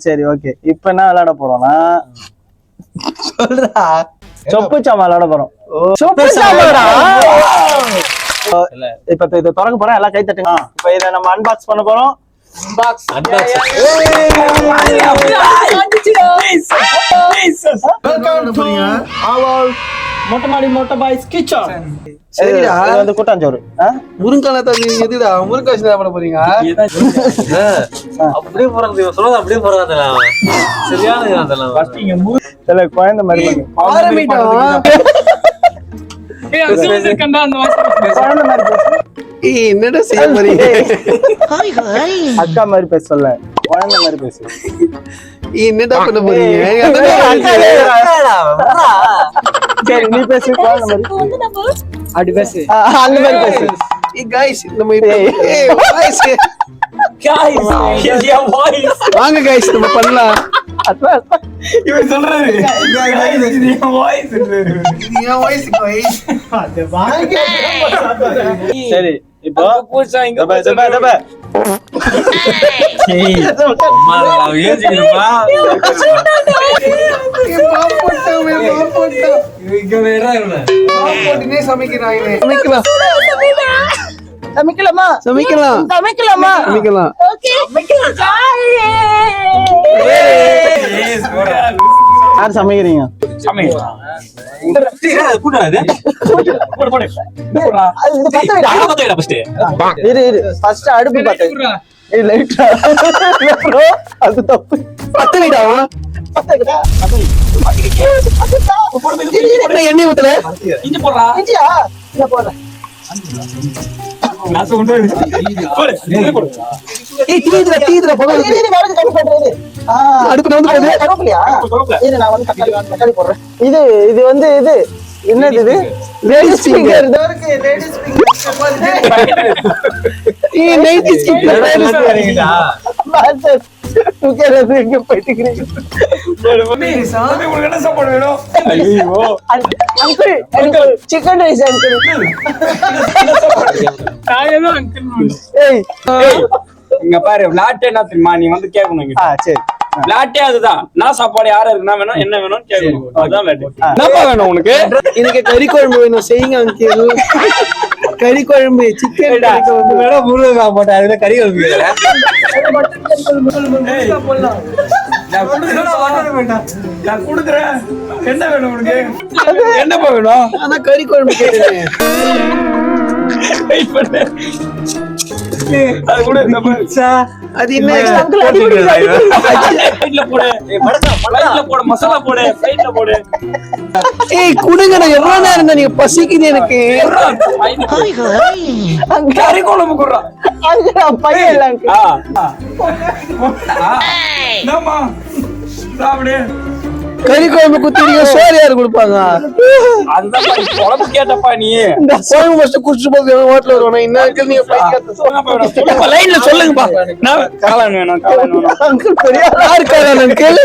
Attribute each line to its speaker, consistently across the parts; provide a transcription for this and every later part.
Speaker 1: சரி ஓகே. இப்ப என்ன விளையாட போறோம்னா
Speaker 2: சொல்றா.
Speaker 1: சொப்பு சாமா விளையாட போறோம். சொப்பு சாமாடா. இப்ப இத திறக்க போறோம், எல்லாம் கை தட்டுங்க. இப்ப இத நம்ம அன்பாக்ஸ் பண்ண போறோம். மொட்டை மாடி மொட்டை பாய்ஸ் கிச்சன்.
Speaker 2: சரிடா.
Speaker 1: இது வந்து கூட்டாஞ்சோறு.
Speaker 2: முருங்கால தண்ணி எதுடா முருங்கா வச்சு சாப்பிட போறீங்க?
Speaker 3: அப்படியே போறது சொல்றது, அப்படியே போறாங்க சரியான அதெல்லாம்.
Speaker 1: குழந்தை மாதிரி பண்ணு.
Speaker 2: ஆரம்பிட்டோம்.
Speaker 1: குழந்தை மாதிரி பேசு.
Speaker 2: என்னடா செய்ய போறீங்க?
Speaker 1: அக்கா மாதிரி பேச சொல்ல, குழந்தை மாதிரி பேசு.
Speaker 2: என்னடா பண்ண போறீங்க?
Speaker 1: சரி நீ பேசு, குழந்தை மாதிரி
Speaker 2: அப்படி பேசு.
Speaker 1: அந்த மாதிரி பேசு.
Speaker 2: காய்ஸ் நம்ம இப்ப வாங்க காய்ஸ் நம்ம பண்ணலாம்.
Speaker 1: இவன் சொல்றாரு சரி இப்போ
Speaker 2: சமைக்கலாமா? சமைக்கலாம். சமைக்கலாமா? சமைக்கலாம்.
Speaker 1: யார் சமைக்கிறீங்க? ஃபர்ஸ்ட் அடுப்பு பத்த அது தப்பு.
Speaker 2: பத்த வைடா. எண்ணெய் ஊத்தல. இஞ்சியா? இல்ல போடுறேன். தீதுல போக அடுப்பு வந்து
Speaker 1: இது வந்து இது என்னது? இது லேடிஸ் ஃபிங்கர். சிக்கன் ரைஸ்
Speaker 4: இங்க பாரு விளையாட்டு என்ன தெரியுமா, நீ வந்து கேட்கணும்.
Speaker 1: சரி
Speaker 4: விளையாட்டே அதுதான். நான் சாப்பாடு யாரு இருக்குன்னா வேணும், என்ன வேணும்னு கேட்கணும். அதுதான் விளையாட்டு. என்னப்பா வேணும் உனக்கு?
Speaker 2: எனக்கு கறி குழம்பு வேணும், செய்யுங்க அங்கிள். கறி குழம்பு, சிக்கன்
Speaker 3: முருங்கா போட்டா அதுல கறி குழம்பு.
Speaker 4: நான் கொடுக்குறேன். என்ன வேணும் உனக்கு? என்னப்பா வேணும்?
Speaker 2: ஆனா கறி குழம்பு கேட்டேன்.
Speaker 4: அது கூட
Speaker 2: அது என்ன?
Speaker 4: போடு மசாலா போடு, ஃப்ளைட்ல போடு.
Speaker 2: ஏய் குடுங்க, நான் எவ்வளவு நேரம் இருந்தா நீங்க பசிக்குது எனக்கு.
Speaker 4: கறி குழம்பு குடுறா.
Speaker 1: பையன் எல்லாம்
Speaker 4: சாப்பிடு.
Speaker 2: கறி குழம்பு குத்திரிக்க சோறு யாரு கொடுப்பாங்க?
Speaker 4: அதுதான் குழம்பு கேட்டப்பா நீ.
Speaker 2: இந்த குழம்பு ஃபர்ஸ்ட் குடிச்சு போது ஹோட்டல் வருவானே. இன்னும் நீங்க லைன்ல சொல்லுங்கப்பா.
Speaker 4: நான் காளான் வேணும், காளான் வேணும்.
Speaker 2: அங்கிள் பெரிய யார் காளான் அங்கிள்?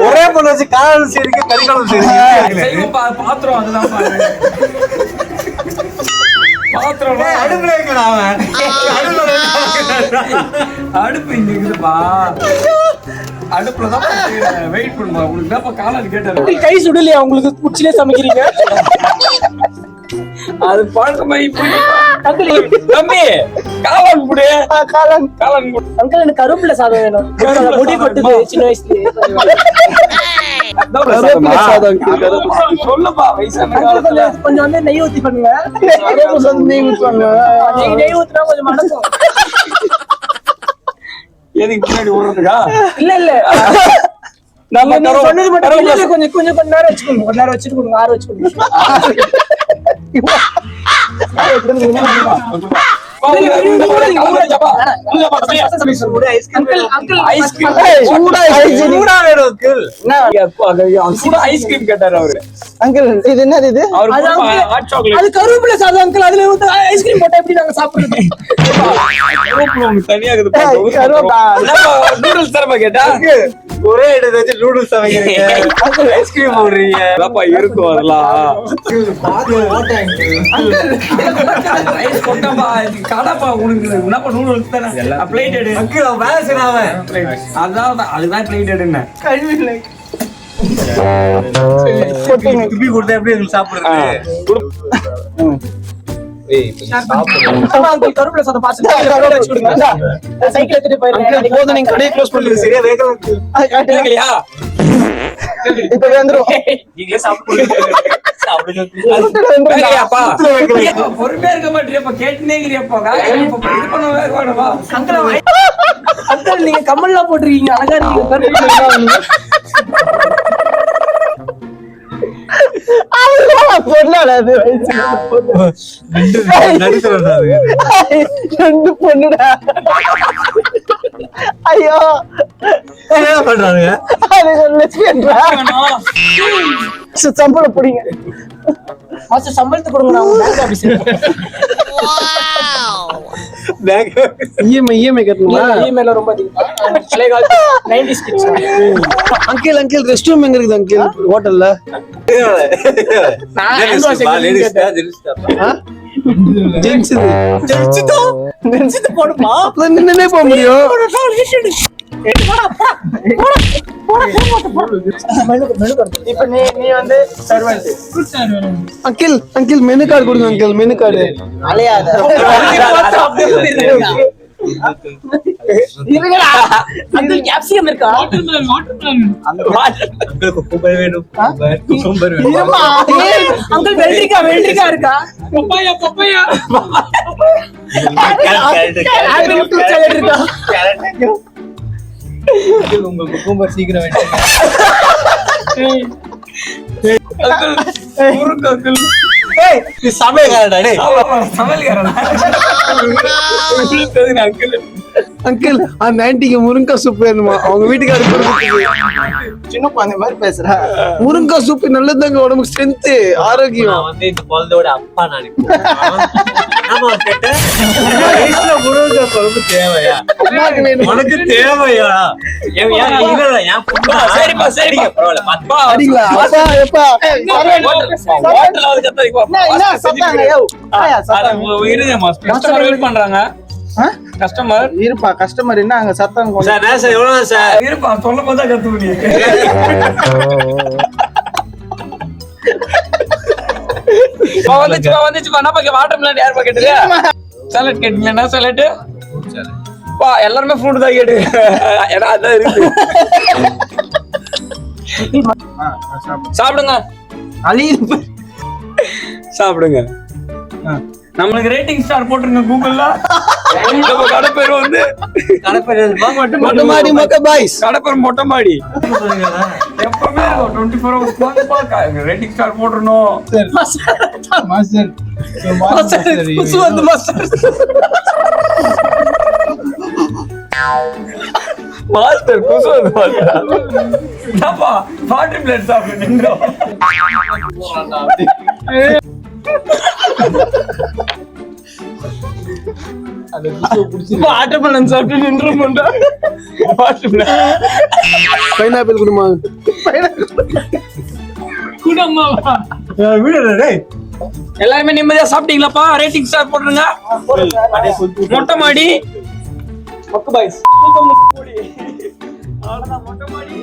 Speaker 3: ஒரே பொண்ணு வச்சு காளான் செய்றீங்க, கறி குழம்பு செய்றீங்க.
Speaker 4: பாத்திரம் அதுதான் பாரு. பாத்திரம்
Speaker 3: அடுப்புல வைக்கலாம் அவன்.
Speaker 4: அடுப்பு இங்க இருக்குதுப்பா. அடுப்புலதான் வெயிட் பண்ணுவா. உங்களுக்கு தான் காளான் கேட்டாரு.
Speaker 2: கை சுடலையா உங்களுக்கு? குச்சிலே சமைக்கிறீங்க.
Speaker 4: அது பழக்கமாயி தம்பி காளான் போடு. காளான் போடு.
Speaker 2: அங்கிள் எனக்கு கருவேப்பிலை சாதம் வேணும். முடி கொட்டுது சின்ன வயசுல. கருவேப்பிலை சாதம்
Speaker 4: சொல்லுப்பா வயசான
Speaker 2: கொஞ்சம் வந்து நெய் ஊத்தி பண்ணுங்க. நெய் ஊத்துவாங்க. நெய் ஊத்துனா கொஞ்சம் மணக்கும்.
Speaker 4: எதுக்கு பின்னாடி ஓடுறதுக்கா?
Speaker 2: இல்ல இல்ல நம்ம சொன்னது மட்டும் கொஞ்சம் கொஞ்சம் நேரம் வச்சுக்கோங்க. கொஞ்ச நேரம் வச்சுட்டு கொடுங்க. 6 வச்சுக்கோங்க.
Speaker 4: ஐஸ்கிரீம் கேட்டாரு அவரு.
Speaker 1: அங்கிள் இது என்னது? இது
Speaker 2: அது கருவேப்பிலை சாதம் அங்கிள். அதுல ஐஸ்கிரீம் போட்டா எப்படி நாங்க சாப்பிடுறது?
Speaker 4: தனியா நூடுல்ஸ் தரமா கேட்டா
Speaker 3: ஒரே இடத்துல வச்சு நூடுல்ஸ் சமைக்கிறீங்க, ஐஸ்கிரீம் போடுறீங்க.
Speaker 4: அதான்ப்பா இருக்கும் அதெல்லாம். ஐஸ் கொட்டப்பா, கடைப்பா உனக்கு என்னப்பா நூடுல்ஸ் தானே பிளேட் எடு.
Speaker 3: அங்கிள் அவன் வேலை செய்யறான்.
Speaker 4: அதான் அதுதான் பிளேட் எடுன்னு.
Speaker 3: துப்பி கொடுத்தா எப்படி எங்களுக்கு சாப்பிடுறது?
Speaker 2: கருப்புல சத்தம் பாத்து சைக்கிள் எடுத்துட்டு போயிருக்கேன்.
Speaker 1: போதும், நீங்க கடையை க்ளோஸ் பண்ணுங்க.
Speaker 3: சரியா வேகலாம்.
Speaker 4: கேக்கலையா?
Speaker 1: இப்ப வந்துரும்.
Speaker 4: நீங்களே சாப்பிடுங்க. கேக்கலையாப்பா? ஏப்பா, பொறுமையா இருக்க மாட்டியப்பா, கேட்டுனே இருக்கிறியப்பா. இது பண்ண வேணுமா?
Speaker 2: அங்கிள் நீங்க கம்மல்லாம் போட்டிருக்கீங்க, அழகா இருக்கீங்க.
Speaker 1: பொண்ணாடாது ரெண்டு பொண்ணுடா. ஐயோ
Speaker 3: என்ன பண்றானுங்க?
Speaker 1: சம்பளம் பிடிங்க.
Speaker 2: மாஸ்டர் சம்பளத்தை கொடுங்க, நான் உங்க பேங்க் ஆபீசர்.
Speaker 1: இஎம்ஐ கட்டணுமா?
Speaker 2: இமெயில ரொம்ப அதிகமா பழைய காலத்து 90s kids.
Speaker 1: Uncle rest room எங்க இருக்குது அங்கிள் ஹோட்டல்ல?
Speaker 2: நான்
Speaker 1: ஜென்ஸ் இது
Speaker 2: நெஞ்சிட்டு போடுமா?
Speaker 1: அப்பதான் நின்னே போக முடியும். இப்ப நீ வந்து சர்வன்ட். அங்கிள் மெனு கார்டு கொடுங்க அங்கிள், மெனு கார்டு. அலையாத
Speaker 2: இருங்கடா. அங்கிள் கேப்சிகம் இருக்கா? இருமா. அங்கிள் வெள்ளரிக்கா இருக்கா? பப்பாயா ஆப்பிள் ஃப்ரூட் சாலட் இருக்கா?
Speaker 3: உங்க குக்கும்பர் சீக்கிரம்
Speaker 1: அங்கிள் அந்த ஆன்டிக்கு முருங்கா சூப் வேணுமா? அவங்க வீட்டுக்காரருக்கு சின்ன குழந்தை மாதிரி பேசுறா. முருங்கா சூப் நல்லதுதாங்க, உடம்புக்கு ஸ்ட்ரென்த், ஆரோக்கியம்.
Speaker 3: நான் வந்து இந்த குழந்தையோட அப்பா நினைக்கிறேன். ஆமா கேட்டேன். வயசுல முருங்கை குழம்பு தேவையா?
Speaker 1: அம்மாக்கு வேணும்.
Speaker 3: உனக்கு தேவையா?
Speaker 4: சரிப்பா சரிப்பா பரவாயில்ல பாத்துப்பா.
Speaker 1: அடிங்களா? அப்பா எப்பா
Speaker 4: ஹோட்டலாவது கத்தாதீப்பா.
Speaker 1: என்ன சத்தாங்க? யோ ஆயா சத்தாங்க.
Speaker 4: இருங்கம்மா, கஸ்டமர் வெயிட் பண்றாங்க. கஸ்டமர்
Speaker 1: இருப்பா, கஸ்டமர் என்ன அங்க சத்தம் கொண்டு.
Speaker 3: சார் நான் சார் எவ்வளவு சார்?
Speaker 4: இருப்பா, சொல்ல போதா கத்து முடியும். வந்துச்சுப்பா என்ன பாக்க வாட்டர் மிலன் யார் பாக்கெட்டுல சாலட் கேட்டீங்க? என்ன சாலட்? பா எல்லாருமே ஃப்ரூட் தான் கேட்டு. ஏன்னா அதான் இருக்கு. சாப்பிடுங்க சாப்பிடுங்க. நம்மளுக்கு ரேட்டிங் ஸ்டார் போட்டுருங்க கூகுள்ல. நம்ம கடை பேர் வந்து
Speaker 1: மொட்டமாடி மொக்க பாய்ஸ்.
Speaker 4: கடை பேர் மொட்டமாடி. எப்பவுமே 24 hours ரேட்டிங் ஸ்டார் போட்டுறணும்.
Speaker 3: மாஸ்டர்
Speaker 2: புசு வந்து மாஸ்டர்
Speaker 4: மாஸ்டர் புசு வந்து மாஸ்டர். என்னப்பா வாட்டர் பிளேட் சாப்பிட்டு நின்றோம்.
Speaker 2: வாட்டர் மெலன் சாப்பிட்டு நின்றுமுண்டா.
Speaker 1: பைனாப்பிள் குடுமா?
Speaker 2: குடம்மாவா?
Speaker 4: எல்லாருமே நிம்மதியா சாப்பிட்டீங்களாப்பா? ரேட்டிங் ஸ்டார் போட்டுருங்க. மொட்டை மாடி
Speaker 2: மொக்க பாய்ஸ்.
Speaker 4: அவ்வளவுதான் மொட்டை மாடி.